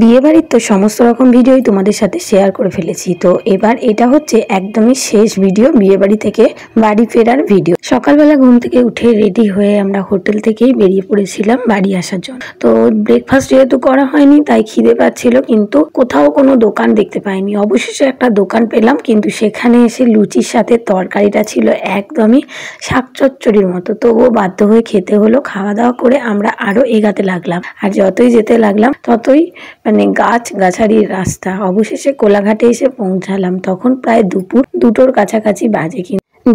বিয়ে বাড়ির তো সমস্ত রকম ভিডিওই তোমাদের সাথে শেয়ার করে ফেলেছি। তো এবার এটা হচ্ছে একদমই শেষ ভিডিও, বিয়ে বাড়ি থেকে বাড়ি ফেরার ভিডিও। সকালবেলা ঘুম থেকে উঠে রেডি হয়ে আমরা হোটেল থেকেই বেরিয়ে পড়েছিলাম বাড়ি আসার জন্য। তো ব্রেকফাস্ট যেহেতু করা হয়নি তাই খিদে পাচ্ছিল, কিন্তু কোথাও কোনো দোকান দেখতে পাইনি। অবশেষে একটা দোকান পেলাম, কিন্তু সেখানে এসে লুচির সাথে তরকারিটা ছিল একদমই শাক চচ্চড়ির মতো। তবুও বাধ্য হয়ে খেতে হলো। খাওয়া দাওয়া করে আমরা আরো এগাতে লাগলাম, আর যতই যেতে লাগলাম ততই গাছারির রাস্তা। অবশেষে কোলাঘাটে এসে পৌঁছালাম। তখন প্রায় দুপুর 2টোর কাছাকাছি বাজে।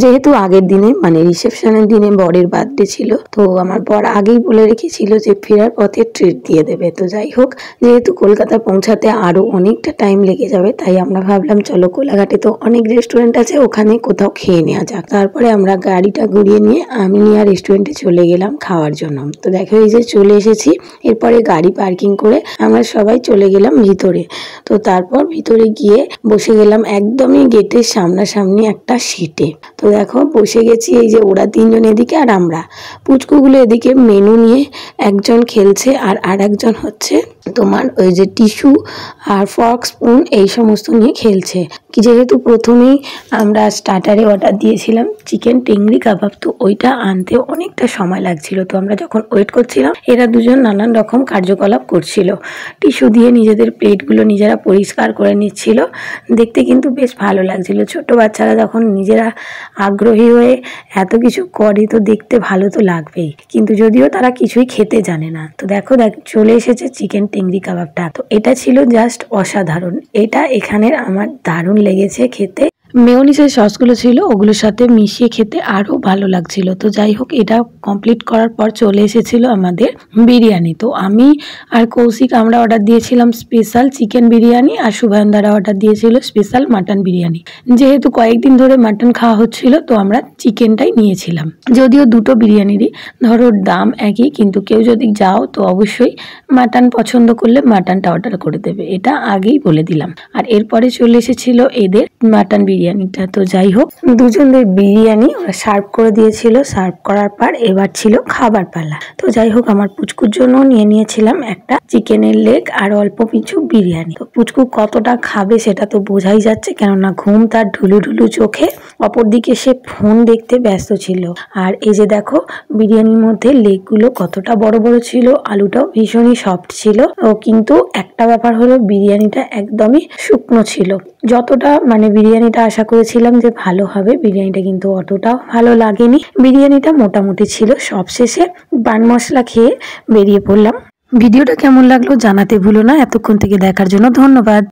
যেহেতু আগের দিনে রিসেপশনের দিনে বরের বার্থডে ছিল, তো আমার বর আগেই বলে রেখেছিল যে ফেরার পথে ট্রিট দিয়ে দেবে। তো যাই হোক, যেহেতু কলকাতা পৌঁছাতে আরো অনেকটা টাইম লেগে যাবে, তাই আমরা ভাবলাম চলো কোলাঘাটে তো অনেক রেস্টুরেন্ট আছে, ওখানে কোথাও খেয়ে নেওয়া যাক। তারপরে আমরা গাড়িটা ঘুরিয়ে নিয়ে আমিনিয়া রেস্টুরেন্টে চলে গেলাম খাওয়ার জন্য। তো দেখো এই যে চলে এসেছি। এরপরে গাড়ি পার্কিং করে আমরা সবাই চলে গেলাম ভিতরে। তো তারপর ভিতরে গিয়ে বসে গেলাম একদমই গেটের সামনাসামনি একটা সিটে। তো দেখো বসে গেছি, এই যে ওরা 3জন এদিকে আর আমরা। পুচকুগুলো এদিকে মেনু নিয়ে একজন খেলছে, আর একজন হচ্ছে তোমার ওই যে টিস্যু আর ফর্ক স্পুন এই সমস্ত নিয়ে খেলছে। যেহেতু প্রথমেই আমরা স্টার্টারে অর্ডার দিয়েছিলাম চিকেন টেংরি কাবাব, তো ওইটা আনতে অনেকটা সময় লাগছিল। তো আমরা যখন ওয়েট করছিলাম, এরা দুজন নানান রকম কার্যকলাপ করছিল। টিস্যু দিয়ে নিজেদের প্লেটগুলো নিজেরা পরিষ্কার করে নিচ্ছিল। দেখতে কিন্তু বেশ ভালো লাগছিল। ছোট বাচ্চারা যখন নিজেরা আগ্রহী হয়ে এত কিছু করে, তো দেখতে ভালো তো লাগবেই, কিন্তু যদিও তারা কিছুই খেতে জানে না। তো দেখো চলে এসেছে চিকেন টেংরি কাবাবটা। তো এটা ছিল জাস্ট অসাধারণ। এটা এখানের আমার দারুণ লেগেছে খেতে। মেয়োনিজের সসগুলো ছিল, ওগুলোর সাথে মিশিয়ে খেতে আরও ভালো লাগছিল। তো যাই হোক, এটা কমপ্লিট করার পর চলে এসেছিল আমাদের বিরিয়ানি। তো আমি আর কৌশিক আমরা অর্ডার দিয়েছিলাম স্পেশাল চিকেন বিরিয়ানি, আর শুভয়নদারা অর্ডার দিয়েছিল স্পেশাল মাটন বিরিয়ানি। যেহেতু কয়েকদিন ধরে মাটন খাওয়া হচ্ছিল, তো আমরা চিকেনটাই নিয়েছিলাম। যদিও দুটো বিরিয়ানিরই ধরো দাম একই, কিন্তু কেউ যদি যাও তো অবশ্যই মাটন পছন্দ করলে মাটনটা অর্ডার করে দেবে, এটা আগেই বলে দিলাম। আর এরপরে চলে এসেছিল এদের মাটন বিরিয়ানিটা। তো যাই হোক, দুজনের বিরিয়ানি ওরা সার্ভ করে দিয়েছিল। সার্ভ করার পর এবার ছিল খাবার পালা। তো যাই হোক, আমার পুচকুর জন্য নিয়ে নিয়েছিলাম একটা চিকেনের লেগ আর অল্প কিছু বিরিয়ানি। তো পুচকু কতটা খাবে সেটা তো বোঝাই যাচ্ছে, কেননা ঘুম তার ঢুলু ঢুলু চোখে। অপরদিকে সে ফোন দেখতে ব্যস্ত ছিল। আর এই যে দেখো বিরিয়ানির মধ্যে লেগগুলো কতটা বড় বড় ছিল, আলুটাও ভীষণই সফট ছিল। কিন্তু একটা ব্যাপার হলো, বিরিয়ানিটা একদমই শুকনো ছিল। যতটা বিরিয়ানিটা আশা করেছিলাম যে ভালো হবে, বিরিয়ানিটা কিন্তু অতটাও ভালো লাগেনি। বিরিয়ানিটা মোটামুটি ছিল। সবশেষে পান মশলা খেয়ে বেরিয়ে পড়লাম। ভিডিওটা কেমন লাগলো জানাতে ভুলো না। এতক্ষণ থেকে দেখার জন্য ধন্যবাদ।